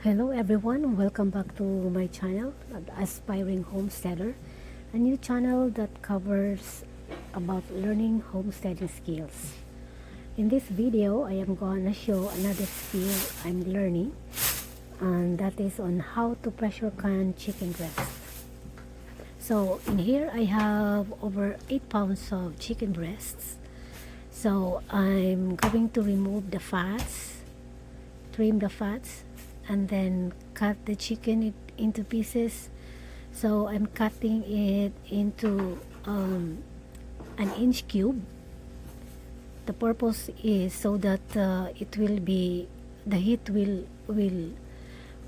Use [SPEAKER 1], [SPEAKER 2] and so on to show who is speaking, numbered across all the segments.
[SPEAKER 1] Hello everyone, welcome back to my channel, Aspiring Homesteader, a new channel that covers about learning homesteading skills. In this video, I am going to show another skill I'm learning, and that is on how to pressure can chicken breast. So in here I have over 8 pounds of chicken breasts. So I'm going to remove the fats, trim the fats, and then cut the chicken into pieces. So I'm cutting it into an inch cube. The purpose is so that it will be, the heat will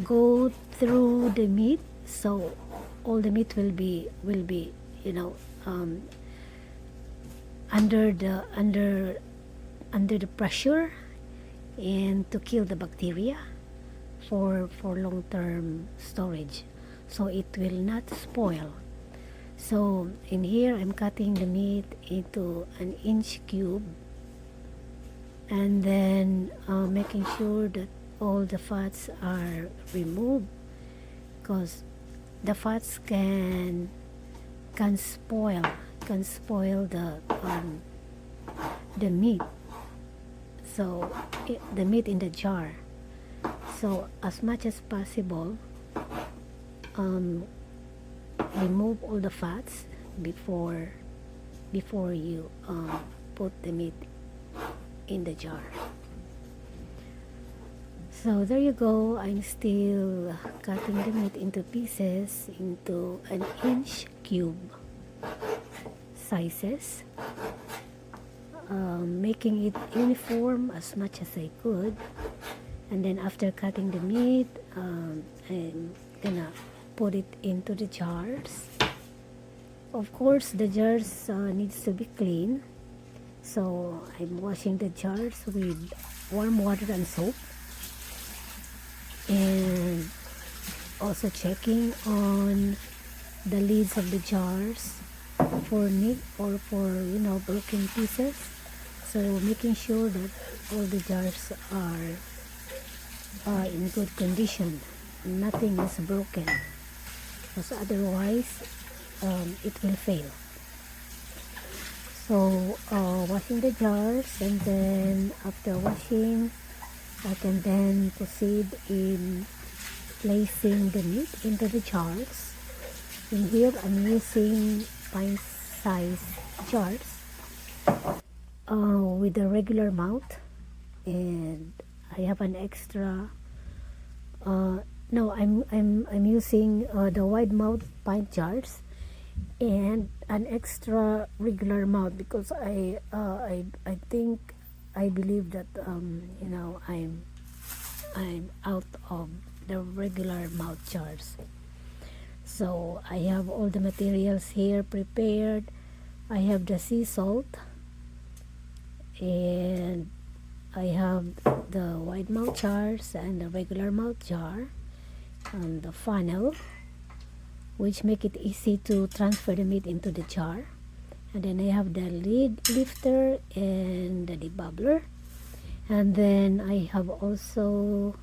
[SPEAKER 1] go through the meat, so all the meat will be under the pressure, and to kill the bacteria for long-term storage, so it will not spoil. So in here I'm cutting the meat into an inch cube, and then making sure that all the fats are removed, because the fats can spoil the meat, so the meat in the jar. So as much as possible, remove all the fats before you put the meat in the jar. So there you go. I'm still cutting the meat into pieces, into an inch cube sizes, making it uniform as much as I could. And then after cutting the meat, I'm gonna put it into the jars. Of course, the jars needs to be clean, so I'm washing the jars with warm water and soap, and also checking on the lids of the jars for nick or for broken pieces. So making sure that all the jars are in good condition, nothing is broken, because otherwise it will fail. So washing the jars, and then after washing, I can then proceed in placing the meat into the jars. In here I'm using pint size jars with a regular mouth, and I have an extra no, I'm using the wide mouth pint jars and an extra regular mouth, because I think, I believe that I'm out of the regular mouth jars. So I have all the materials here prepared. I have the sea salt, and I have the wide mouth jars and the regular mouth jar, and the funnel, which make it easy to transfer the meat into the jar. And then I have the lid lifter and the debubbler, and then I have also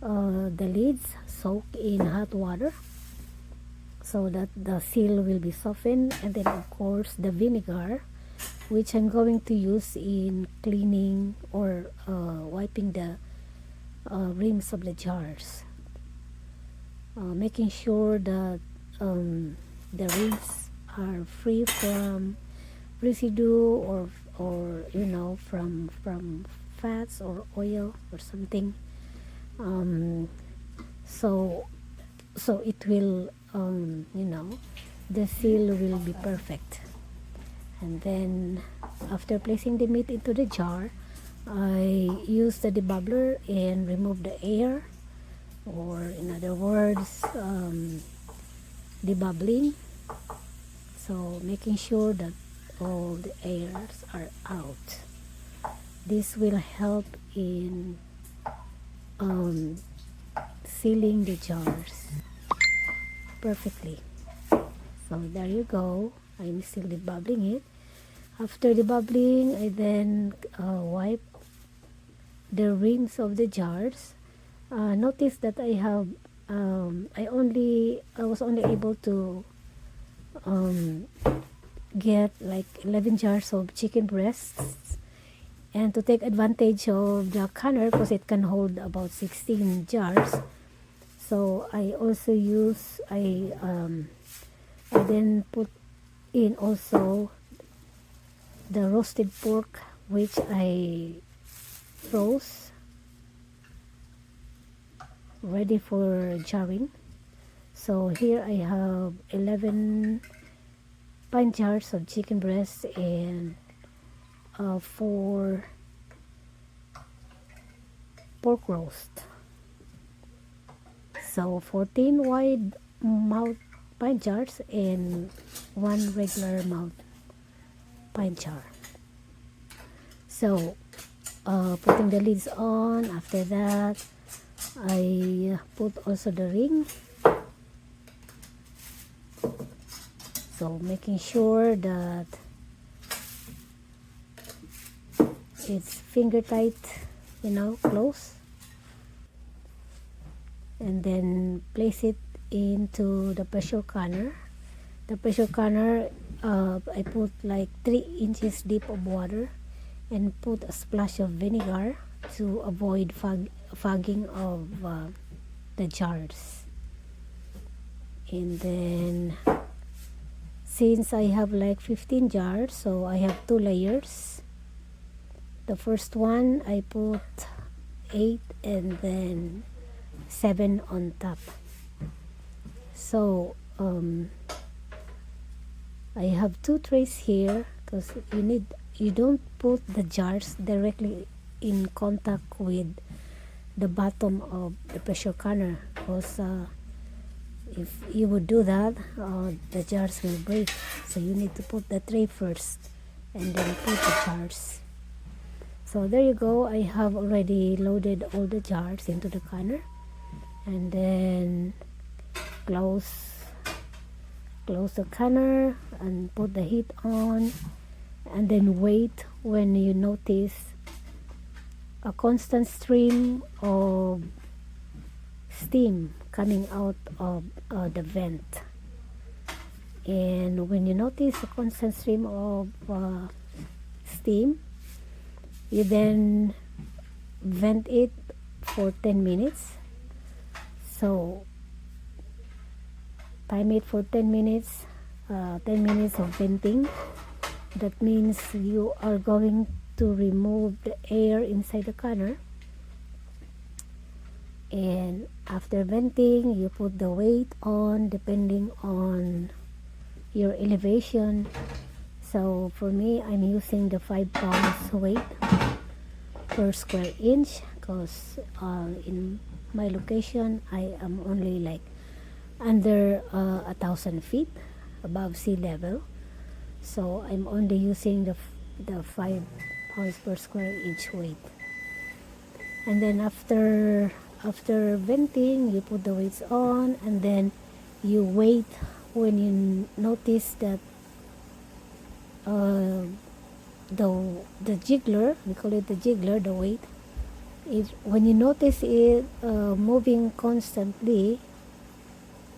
[SPEAKER 1] the lids soaked in hot water so that the seal will be softened, and then of course the vinegar, which I'm going to use in cleaning or wiping the rims of the jars, making sure that the rims are free from residue or from fats or oil or something, so it will the seal will be perfect. And then after placing the meat into the jar, I use the debubbler and remove the air, or in other words, debubbling. So making sure that all the airs are out. This will help in sealing the jars perfectly. So there you go. I'm still debubbling it. After debubbling, I then wipe the rims of the jars notice that I was only able to um, get like 11 jars of chicken breasts, and to take advantage of the canner because it can hold about 16 jars. So I also I then put in also the roasted pork, which I froze ready for jarring. So here I have 11 pint jars of chicken breast and 4 pork roast. So 14 wide mouth pint jars and 1 regular mouth pint jar. So putting the lids on, after that I put also the ring, so making sure that it's finger tight, close, and then place it into the pressure canner. The pressure canner, I put like 3 inches deep of water and put a splash of vinegar to avoid fogging of the jars. And then since I have like 15 jars, so I have 2 layers. The first one I put 8 and then 7 on top. So I have 2 trays here because you don't put the jars directly in contact with the bottom of the pressure canner, because if you would do that, the jars will break. So you need to put the tray first and then put the jars. So there you go. I have already loaded all the jars into the canner, and then close the canner and put the heat on, and then wait when you notice a constant stream of steam coming out of the vent. And when you notice a constant stream of steam, you then vent it for 10 minutes. So time it for 10 minutes, 10 minutes of venting. That means you are going to remove the air inside the canner. And after venting, you put the weight on depending on your elevation. So for me, I'm using the 5 pounds weight per square inch, because in my location I am only like under 1,000 feet above sea level. So I'm only using the 5 pounds per square inch weight. And then after venting, you put the weights on, and then you wait when you notice that the jiggler, we call it the jiggler, the weight, when you notice it moving constantly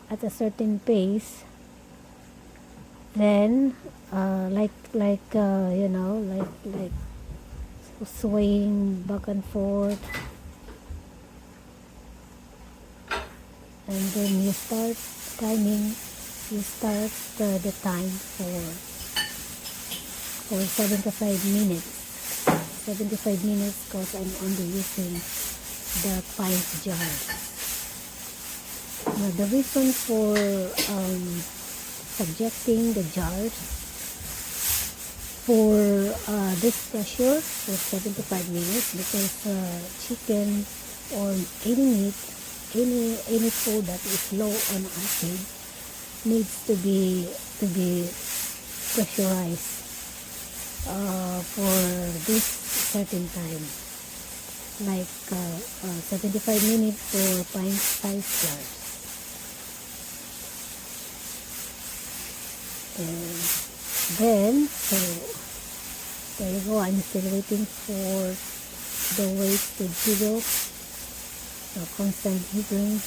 [SPEAKER 1] at a certain pace, then like swaying back and forth, and then you start timing. You start the time for 75 minutes. 75 minutes, because I'm only using the pint jar. Now the reason for subjecting the jars for this pressure for 75 minutes, because chicken or any meat, any food that is low on acid needs to be pressurized for this certain time, like 75 minutes for pint size jars. And then, so there you go. I'm still waiting for the weight to jiggle So constant heating.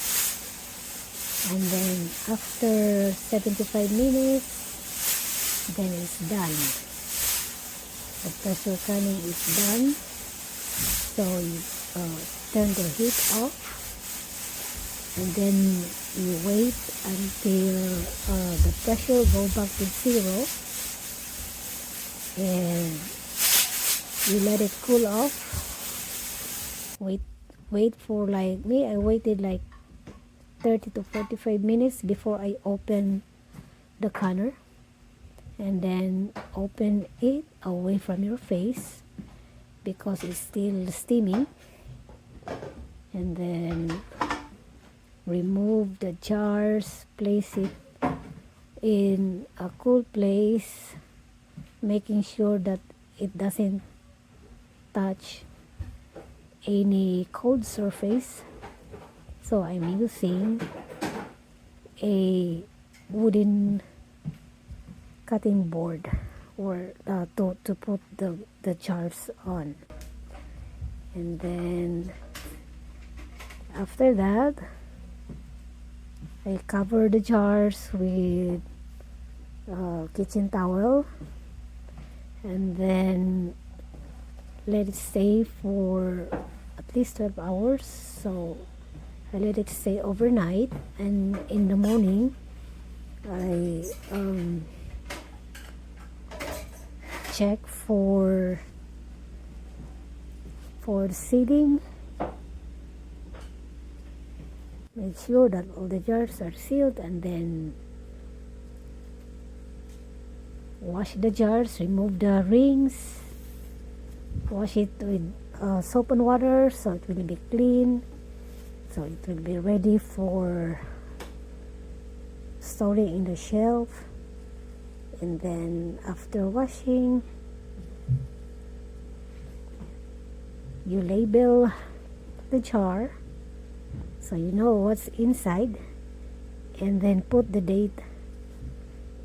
[SPEAKER 1] And then after 75 minutes, then it's done. The pressure canning is done. So you turn the heat off, and then you wait until the pressure go back to 0, and you let it cool off. Wait for, like me, I waited like 30 to 45 minutes before I open the canner, and then open it away from your face because it's still steaming, and then remove the jars, place it in a cool place, making sure that it doesn't touch any cold surface. So I'm using a wooden cutting board or to put the jars on. And then after that, I cover the jars with kitchen towel, and then let it stay for at least 12 hours. So I let it stay overnight, and in the morning I check for the sealing. Make sure that all the jars are sealed, and then wash the jars, remove the rings, wash it with soap and water so it will be clean, so it will be ready for storing in the shelf. And then after washing, you label the jar so you know what's inside, and then put the date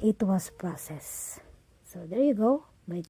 [SPEAKER 1] it was processed. So there you go.